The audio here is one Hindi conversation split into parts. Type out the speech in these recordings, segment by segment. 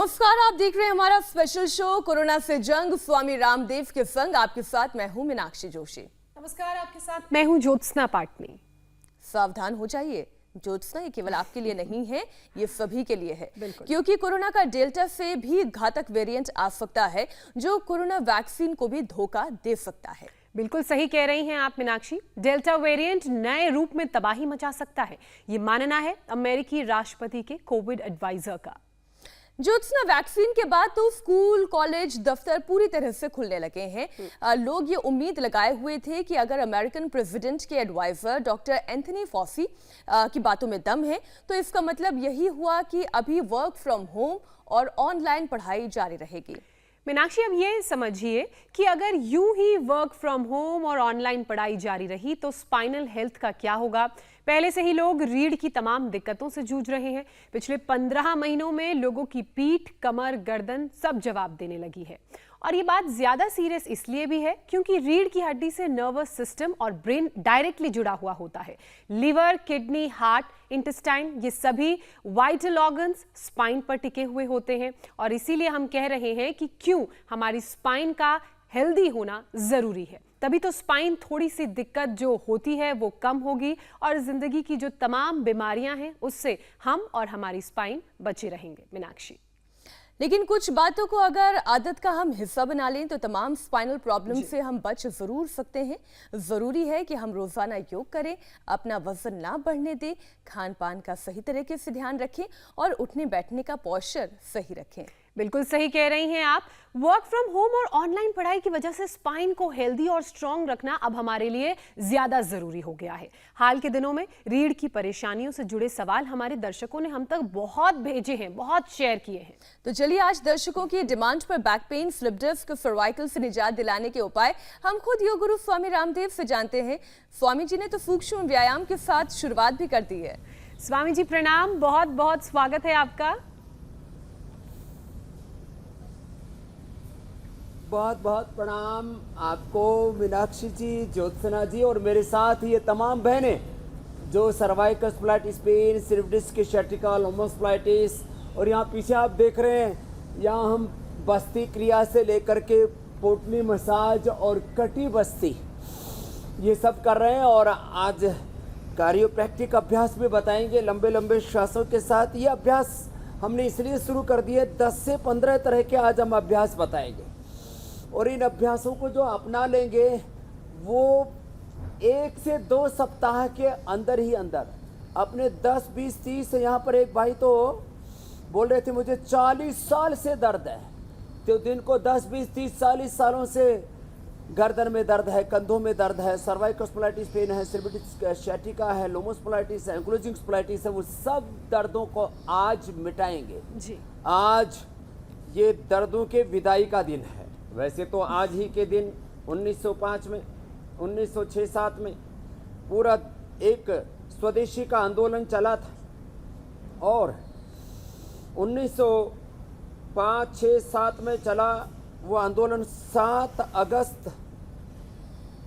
नमस्कार, आप देख रहे हैं हमारा स्पेशल शो कोरोना से जंग स्वामी रामदेव के संग। आपके साथ मैं हूं मीनाक्षी जोशी। नमस्कार, आपके साथ मैं हूं ज्योत्सना पाटनी। सावधान हो जाइए, ज्योत्सना ये केवल आपके लिए नहीं है, ये सभी के लिए है, क्योंकि कोरोना का डेल्टा से भी घातक वेरिएंट आ सकता है जो कोरोना वैक्सीन को भी धोखा दे सकता है। बिल्कुल सही कह रही हैं आप मीनाक्षी। डेल्टा वेरिएंट नए रूप में तबाही मचा सकता है, ये मानना है अमेरिकी राष्ट्रपति के कोविड एडवाइजर का। ज्योत्सना, वैक्सीन के बाद तो स्कूल, कॉलेज, दफ्तर पूरी तरह से खुलने लगे हैं। लोग ये उम्मीद लगाए हुए थे कि अगर अमेरिकन प्रेसिडेंट के एडवाइजर डॉक्टर एंथनी फॉसी की बातों में दम है तो इसका मतलब यही हुआ कि अभी वर्क फ्रॉम होम और ऑनलाइन पढ़ाई जारी रहेगी। मीनाक्षी, अब ये समझिए कि अगर यूं ही वर्क फ्रॉम होम और ऑनलाइन पढ़ाई जारी रही तो स्पाइनल हेल्थ का क्या होगा। पहले से ही लोग रीढ़ की तमाम दिक्कतों से जूझ रहे हैं। पिछले 15 महीनों में लोगों की पीठ, कमर, गर्दन सब जवाब देने लगी है। और ये बात ज्यादा सीरियस इसलिए भी है क्योंकि रीढ़ की हड्डी से नर्वस सिस्टम और ब्रेन डायरेक्टली जुड़ा हुआ होता है। लिवर, किडनी, हार्ट, इंटेस्टाइन, ये सभी वाइटल ऑर्गन्स स्पाइन पर टिके हुए होते हैं। और इसीलिए हम कह रहे हैं कि क्यों हमारी स्पाइन का हेल्दी होना जरूरी है। तभी तो स्पाइन थोड़ी सी दिक्कत जो होती है वो कम होगी और जिंदगी की जो तमाम बीमारियां हैं उससे हम और हमारी स्पाइन बचे रहेंगे। मीनाक्षी, लेकिन कुछ बातों को अगर आदत का हम हिस्सा बना लें तो तमाम स्पाइनल प्रॉब्लम से हम बच जरूर सकते हैं। जरूरी है कि हम रोजाना योग करें, अपना वजन ना बढ़ने दें, खान पान का सही तरीके से ध्यान रखें और उठने बैठने का पोस्चर सही रखें। बिल्कुल सही कह रही हैं आप। वर्क फ्रॉम होम और ऑनलाइन पढ़ाई की वजह से स्पाइन को हेल्दी और स्ट्रांग रखना अब हमारे लिए ज्यादा जरूरी हो गया है। हाल के दिनों में रीढ़ की परेशानियों से जुड़े सवाल हमारे दर्शकों ने हम तक बहुत भेजे हैं, बहुत शेयर किए हैं। तो चलिए आज दर्शकों की डिमांड पर back pain, slip disc, cervical से निजात दिलाने के उपाय हम खुद योग गुरु स्वामी रामदेव से जानते हैं। स्वामी जी ने तो सूक्ष्म व्यायाम के साथ शुरुआत भी कर दी है। स्वामी जी प्रणाम, बहुत बहुत स्वागत है आपका। बहुत बहुत प्रणाम आपको मीनाक्षी जी, ज्योत्सना जी और मेरे साथ ये तमाम बहनें जो सर्वाइकल स्प्लाइटिस पेन, स्लिप डिस्क, सciatica, लंबस स्प्लाइटिस और यहाँ पीछे आप देख रहे हैं यहाँ हम बस्ती क्रिया से लेकर के पोटली मसाज और कटी बस्ती ये सब कर रहे हैं। और आज कार्योप्रैक्टिक अभ्यास भी बताएंगे लंबे लंबे श्वासों के साथ। ये अभ्यास हमने इसलिए शुरू कर दिए, 10 से 15 तरह के आज हम अभ्यास बताएंगे और इन अभ्यासों को जो अपना लेंगे वो 1 से 2 सप्ताह के अंदर ही अंदर अपने 10, 20, 30 यहाँ पर एक भाई तो बोल रहे थे मुझे 40 साल से दर्द है, तो दिन को 10, 20, 30, 40 सालों से गर्दन में दर्द है, कंधों में दर्द है, सर्वाइकल स्प्लाइटिस पेन है, sciatica है, लंबस स्प्लाइटिस है, एंक्लोजिंग स्प्लाइटिस है, वो सब दर्दों को आज मिटाएंगे जी। आज ये दर्दों के विदाई का दिन है। वैसे तो आज ही के दिन 1905 में, 1906-7 में पूरा एक स्वदेशी का आंदोलन चला था और 1905, 6, 7 में चला वो आंदोलन। 7 अगस्त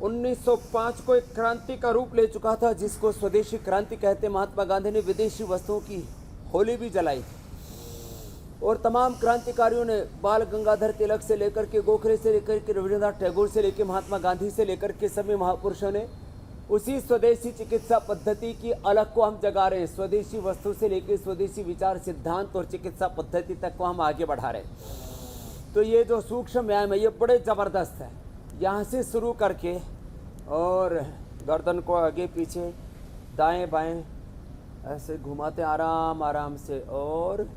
1905 को एक क्रांति का रूप ले चुका था जिसको स्वदेशी क्रांति कहते। महात्मा गांधी ने विदेशी वस्तुओं की होली भी जलाई थी और तमाम क्रांतिकारियों ने बाल गंगाधर तिलक से लेकर के, गोखले से लेकर के, रविंद्रनाथ टैगोर से लेकर महात्मा गांधी से लेकर के सभी महापुरुषों ने उसी स्वदेशी चिकित्सा पद्धति की अलग को हम जगा रहे हैं। स्वदेशी वस्तु से लेकर स्वदेशी विचार, सिद्धांत और चिकित्सा पद्धति तक को हम आगे बढ़ा रहे हैं। तो ये जो सूक्ष्म व्यायाम है ये बड़े ज़बरदस्त है। यहाँ से शुरू करके और गर्दन को आगे पीछे, दाएँ बाएँ ऐसे घुमाते आराम आराम से। और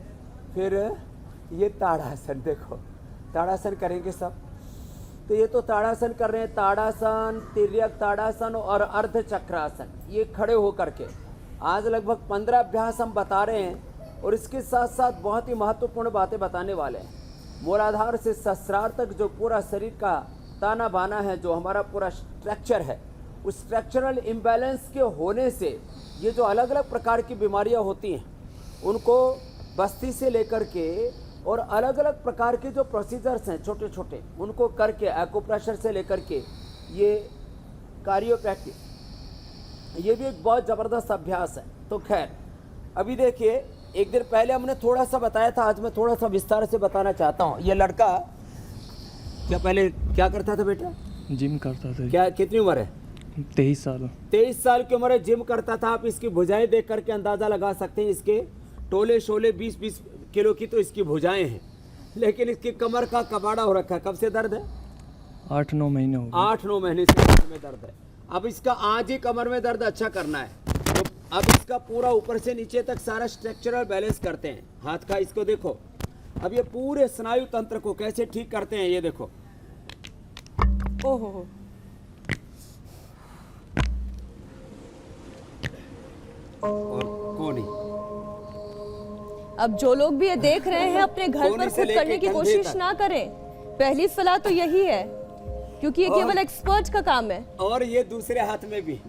फिर ये ताड़ासन, देखो ताड़ासन करेंगे सब। तो ये तो ताड़ासन कर रहे हैं, ताड़ासन, तिर्यक ताड़ासन और अर्ध चक्रासन, ये खड़े होकर के आज लगभग 15 अभ्यास हम बता रहे हैं और इसके साथ साथ बहुत ही महत्वपूर्ण बातें बताने वाले हैं। मूलाधार से सहस्रार तक जो पूरा शरीर का ताना बाना है, जो हमारा पूरा स्ट्रक्चर है, उस स्ट्रक्चरल इम्बैलेंस के होने से ये जो अलग अलग प्रकार की बीमारियां होती हैं उनको बस्ती से लेकर के और अलग अलग प्रकार के जो प्रोसीजर्स हैं छोटे छोटे उनको करके, एक्यूप्रेशर से लेकर के ये कार्योप्रैक्टिस, ये भी एक बहुत ज़बरदस्त अभ्यास है। तो खैर अभी देखिए एक दिन पहले हमने थोड़ा सा बताया था, आज मैं थोड़ा सा विस्तार से बताना चाहता हूँ। ये लड़का क्या पहले क्या करता था बेटा? जिम करता था। क्या कितनी उम्र है? 23 साल। 23 साल की उम्र है, जिम करता था। आप इसकी भुजाएं देख करके अंदाजा लगा सकते हैं। इसके टोले शोले 20-20 किलो की तो इसकी भुजाएं हैं, लेकिन इसकी कमर का कबाड़ा हो रखा है। कब से दर्द है? 8-9 महीने हो गए। 8-9 महीने से कमर में दर्द है। अब इसका आज ही कमर में दर्द अच्छा करना है, तो अब इसका पूरा ऊपर से नीचे तक सारा स्ट्रक्चरल बैलेंस करते हैं हाथ का। इसको देखो, अब ये पूरे स्नायु तंत्र को कैसे ठीक करते हैं, ये देखो। ओहो, और कोनी, अब जो लोग भी ये देख रहे हैं अपने घर कोने पर से खुद लेके करने की कंधे कोशिश तक। ना करें। पहली सलाह तो यही है, क्योंकि ये और- केवल एक्सपर्ट का काम है। और ये दूसरे हाथ में भी।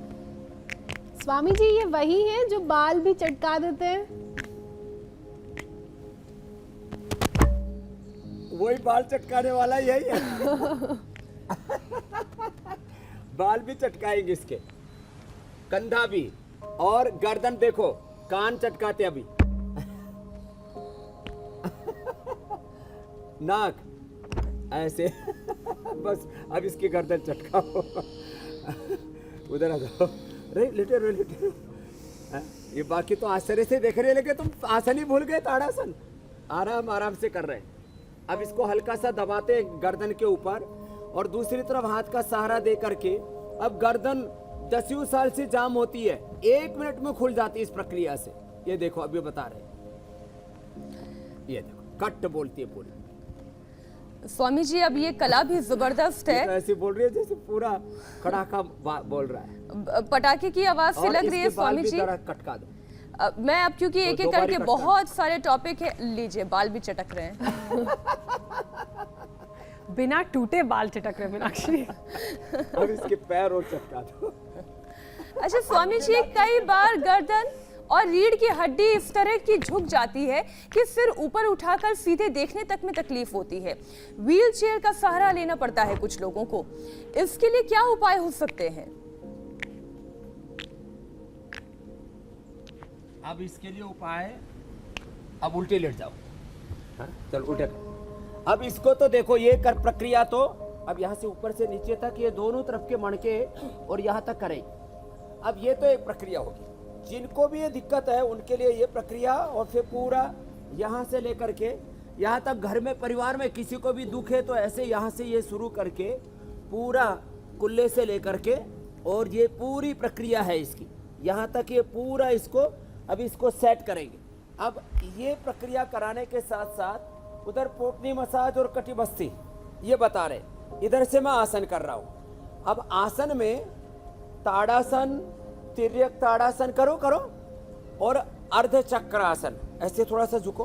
स्वामी जी ये वही हैं जो बाल भी चटका देते हैं? वही बाल चटकाने वाला यही है। बाल भी चटकाएंगे इसके, कंधा भी, और गर्दन देखो, कान चटकाते अभी। नाक ऐसे। बस अब इसकी गर्दन चटकाओ। उधर आ जाओ, लेटे रहो, लेटे रहो। ये बाकी तो आश्चर्य से देख रहे हैं, लेकिन तुम आसन ही भूल गए। ताड़ासन आराम आराम से कर रहे हैं। अब इसको हल्का सा दबाते हैं गर्दन के ऊपर, और दूसरी तरफ हाथ का सहारा दे करके। अब गर्दन 10 साल से जाम होती है, 1 मिनट में खुल जाती है इस प्रक्रिया से। ये देखो, अब ये बता रहे हैं, ये देखो कट बोलती है पूरी। स्वामी जी अब ये कला भी जबरदस्त ये तो है, ऐसे बोल रही है जैसे पूरा कड़ाका बोल रहा है। पटाखे की आवाज से और लग रही है। इसके बाल स्वामी भी जी जरा कटका दो। मैं अब क्योंकि एक एक दो बारी करके कटका। बहुत सारे टॉपिक है, लीजिए बाल भी चटक रहे हैं। बिना टूटे बाल चटक रहे मीनाक्षी। अब इसके पैर और चटका दो। अच्छा स्वामी जी, कई बार गर्दन और रीढ़ की हड्डी इस तरह की झुक जाती है कि सिर ऊपर उठाकर सीधे देखने तक में तकलीफ होती है। व्हील चेयर का सहारा लेना पड़ता है कुछ लोगों को। इसके लिए क्या उपाय हो सकते हैं? अब इसके लिए उपाय, अब उल्टे लेट जाओ। हाँ? चल उल्टे कर। अब इसको तो देखो, ये कर प्रक्रिया तो अब यहाँ से ऊपर से नीचे तक ये दोनों तरफ के मणके और यहाँ तक करें। अब ये तो एक प्रक्रिया होगी। जिनको भी ये दिक्कत है उनके लिए ये प्रक्रिया, और फिर पूरा यहाँ से लेकर के यहाँ तक। घर में परिवार में किसी को भी दुख है तो ऐसे यहाँ से ये शुरू करके पूरा कुल्ले से लेकर के, और ये पूरी प्रक्रिया है इसकी, यहाँ तक ये पूरा इसको अब इसको सेट करेंगे। अब ये प्रक्रिया कराने के साथ साथ उधर पोटनी मसाज और कटिबस्ती ये बता रहे। इधर से मैं आसन कर रहा हूँ। अब आसन में ताड़ासन, तिर्यक ताड़ासन करो करो, और अर्ध चक्रासन। ऐसे थोड़ा सा झुको,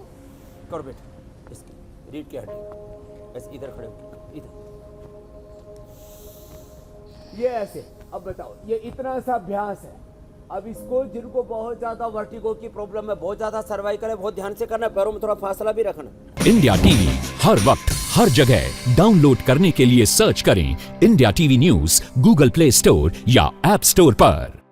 करो बेटा। इसकी रीढ़ की हड्डी ऐसे इधर खड़े हो, इधर ये ऐसे। अब बताओ, ये इतना सा अभ्यास है। अब इसको जिनको बहुत ज्यादा वर्टिगो की प्रॉब्लम है, बहुत ज्यादा सर्वाइकल है, बहुत ध्यान से करना, पैरों में थोड़ा फासला भी रखना। इंडिया टीवी हर वक्त हर जगह डाउनलोड करने के लिए सर्च करें India TV news Google play store या ऐप स्टोर पर।